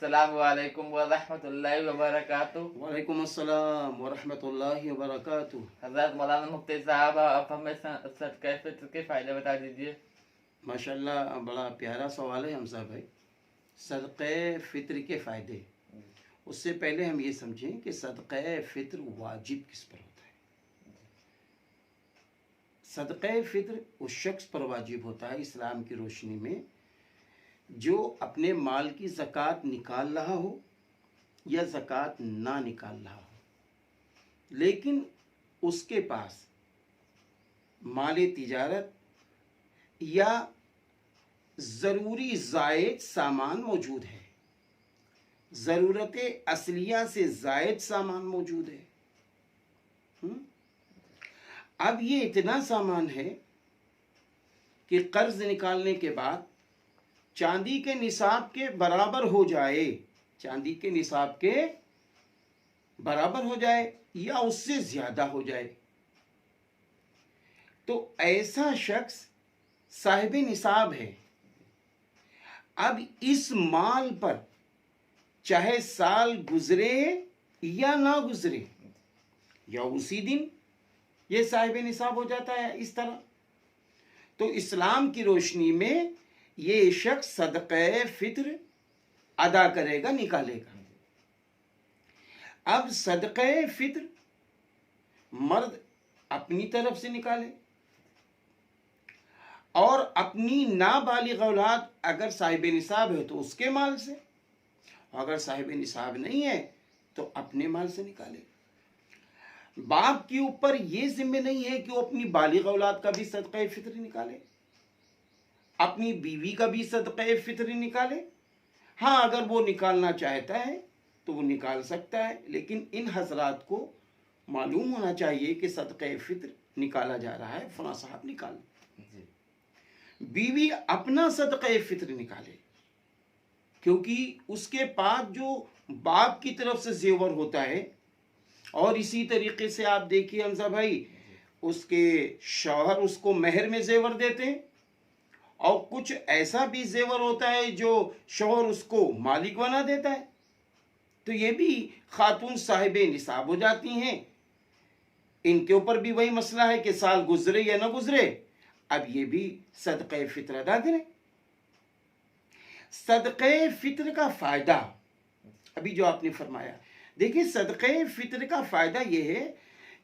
अस्सलामु अलैकुम व रहमतुल्लाहि व बरकातुहू। वालेकुम अस्सलाम व रहमतुल्लाहि व बरकातुहू। हज़रत मौलाना मुफ्ती साहब, आप हमें सदक़े फ़ित्र के फ़ायदे बता दीजिए। माशाल्लाह, बड़ा प्यारा सवाल है हमजा भाई। सदक़े फ़ित्र के फ़ायदे, उससे पहले हम ये समझें कि सदक़े फ़ित्र वाजिब किस पर होता है। सदक़े फ़ित्र उस शख्स पर वाजिब होता है इस्लाम की रोशनी में जो अपने माल की ज़कात निकाल रहा हो या ज़कात ना निकाल रहा हो, लेकिन उसके पास माल तिजारत या ज़रूरी ज़ायद सामान मौजूद है, ज़रूरत असलिया से ज़ायद सामान मौजूद है। अब ये इतना सामान है कि कर्ज निकालने के बाद चांदी के निसाब के बराबर हो जाए, चांदी के निसाब के बराबर हो जाए या उससे ज़्यादा हो जाए, तो ऐसा शख्स साहिब निसाब है। अब इस माल पर चाहे साल गुजरे या ना गुजरे या उसी दिन ये साहिब निसाब हो जाता है इस तरह, तो इस्लाम की रोशनी में ये शख्स सदक़े फ़ित्र अदा करेगा, निकालेगा। अब सदक़े फ़ित्र मर्द अपनी तरफ से निकाले और अपनी नाबालिग औलाद अगर साहिब निसाब है तो उसके माल से, अगर साहिब निसाब नहीं है तो अपने माल से निकाले। बाप के ऊपर ये जिम्मे नहीं है कि वो अपनी बालिग औलाद का भी सदक़े फ़ित्र निकाले, अपनी बीवी का भी सदक़े फ़ित्र निकाले। हाँ, अगर वो निकालना चाहता है तो वो निकाल सकता है, लेकिन इन हजरात को मालूम होना चाहिए कि सदक़े फ़ित्र निकाला जा रहा है, फला साहब निकाल। बीवी अपना सदक़े फ़ित्र निकाले, क्योंकि उसके पास जो बाप की तरफ से जेवर होता है, और इसी तरीके से आप देखिए हमजा भाई, उसके शौहर उसको मेहर में जेवर देते हैं, और कुछ ऐसा भी जेवर होता है जो शौहर उसको मालिक बना देता है, तो ये भी खातून साहिब निसाब हो जाती हैं। इनके ऊपर भी वही मसला है कि साल गुजरे या ना गुजरे, अब ये भी सदक़े फ़ित्र अदा करें। सदक़े फ़ित्र का फ़ायदा अभी जो आपने फरमाया, देखिए सदक़े फ़ित्र का फ़ायदा ये है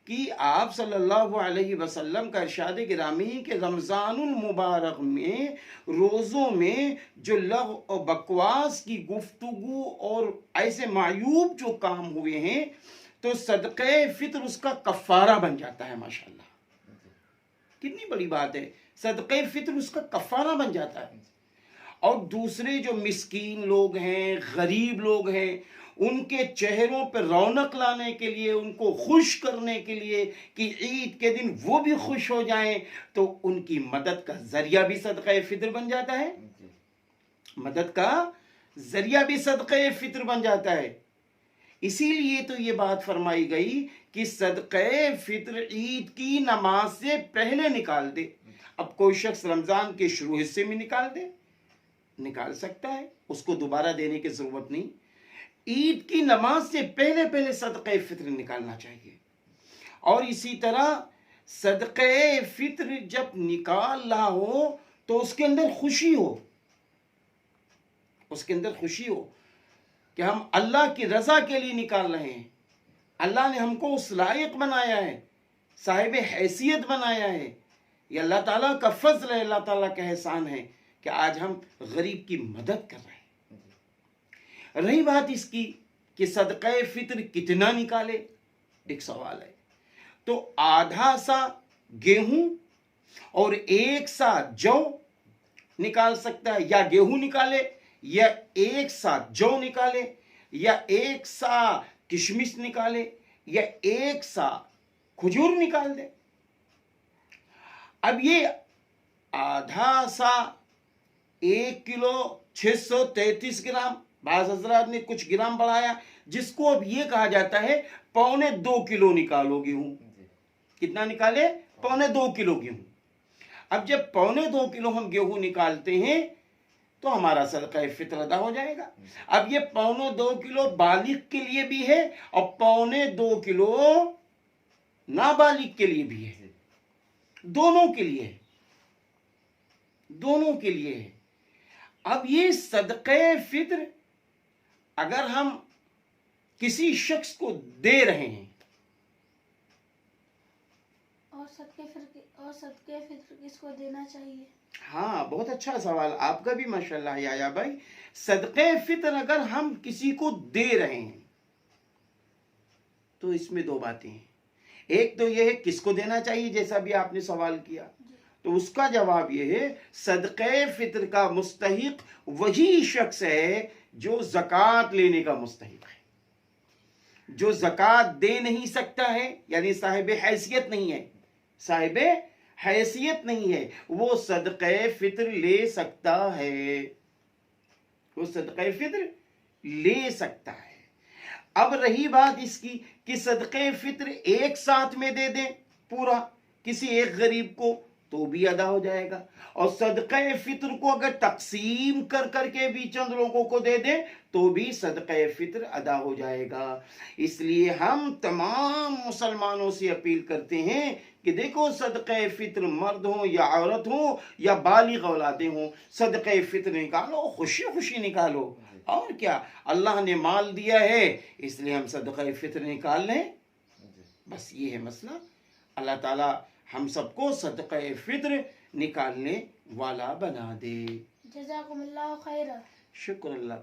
कि आप सल्लल्लाहु अलैहि वसल्लम का इरशाद गिरामी कि रमज़ानुल मुबारक में रोज़ों में जो लग़्व और बकवास की गुफ्तगू और ऐसे मायूब जो काम हुए हैं, तो सदक़े फ़ित्र उसका कफ़ारा बन जाता है। माशाअल्लाह, कितनी बड़ी बात है, सदक़े फ़ित्र उसका कफ़ारा बन जाता है। और दूसरे जो मिस्कीन लोग हैं, गरीब लोग हैं, उनके चेहरों पर रौनक लाने के लिए, उनको खुश करने के लिए कि ईद के दिन वो भी खुश हो जाएं, तो उनकी मदद का जरिया भी सदक़े फ़ित्र बन जाता है। मदद का जरिया भी सदक़े फ़ित्र बन जाता है। इसीलिए तो ये बात फरमाई गई कि सदक़े फ़ित्र ईद की नमाज से पहले निकाल दे। अब कोई शख्स रमज़ान के शुरू हिस्से में निकाल दे, निकाल सकता है, उसको दोबारा देने की ज़रूरत नहीं। ईद की नमाज से पहले पहले सदक़े फ़ित्र निकालना चाहिए। और इसी तरह सदक़े फ़ित्र जब निकाल रहा हो तो उसके अंदर खुशी हो, उसके अंदर खुशी हो कि हम अल्लाह की रज़ा के लिए निकाल रहे हैं। अल्लाह ने हमको उस लायक बनाया है, साहिब हैसियत बनाया है। ये अल्लाह ताला का फ़ज़्ल है, अल्लाह ताला का एहसान है कि आज हम गरीब की मदद कर रहे हैं। रही बात इसकी कि सदक़े फ़ित्र कितना निकाले, एक सवाल है। तो आधा सा गेहूं और एक सा जौ निकाल सकता है, या गेहूं निकाले या एक सा जौ निकाले या एक सा किशमिश निकाले या एक सा खजूर निकाल दे। अब ये आधा सा 1 किलो 633 ग्राम, बाज़ हज़रात ने कुछ ग्राम बढ़ाया, जिसको अब ये कहा जाता है 1.25 किलो निकालो गेहूं। कितना निकाले? 1.25 किलो गेहूं। अब जब 1.25 किलो हम गेहूं निकालते हैं تو ہمارا صدقہ فطر ادا ہو جائے گا۔ اب یہ 1.25 کلو بالغ کے لیے بھی ہے اور 1.25 کلو نابالغ کے لیے بھی ہے، دونوں کے لیے ہے، دونوں کے لیے ہے۔ اب یہ صدقہ فطر اگر ہم کسی شخص کو دے رہے ہیں، اور صدقے فطر کس کو دینا چاہیے؟ ہاں بہت اچھا سوال آپ کا بھی ماشاءاللہ یا بھائی۔ صدقہ فطر اگر ہم کسی کو دے رہے ہیں تو اس میں 2 باتیں ہیں۔ ایک تو یہ ہے کس کو دینا چاہیے، جیسا بھی آپ نے سوال کیا، تو اس کا جواب یہ ہے صدقہ فطر کا مستحق وہی شخص ہے جو زکوٰۃ لینے کا مستحق ہے۔ جو زکوٰۃ دے نہیں سکتا ہے، یعنی صاحب حیثیت نہیں ہے، صاحب حیثیت نہیں ہے، وہ صدقہ فطر لے سکتا ہے، وہ صدقہ فطر لے سکتا ہے۔ اب رہی بات اس کی کہ صدقہ فطر ایک ساتھ میں دے دیں پورا کسی ایک غریب کو تو بھی ادا ہو جائے گا، اور صدقہ فطر کو اگر تقسیم کر کر کے بھی چند لوگوں کو دے دیں تو بھی صدقہ فطر ادا ہو جائے گا۔ اس لیے ہم تمام مسلمانوں سے اپیل کرتے ہیں کہ دیکھو صدقہ فطر مرد ہوں یا عورت ہوں یا بالغ اولادیں ہوں، صدقہ فطر نکالو، خوشی خوشی نکالو، اور کیا، اللہ نے مال دیا ہے اس لیے ہم صدقہ فطر نکال لیں، بس یہ ہے مسئلہ۔ اللہ تعالی ہم سب کو صدقہ فطر نکالنے والا بنا دے۔ جزاکم اللہ خیرہ۔ شکر اللہ۔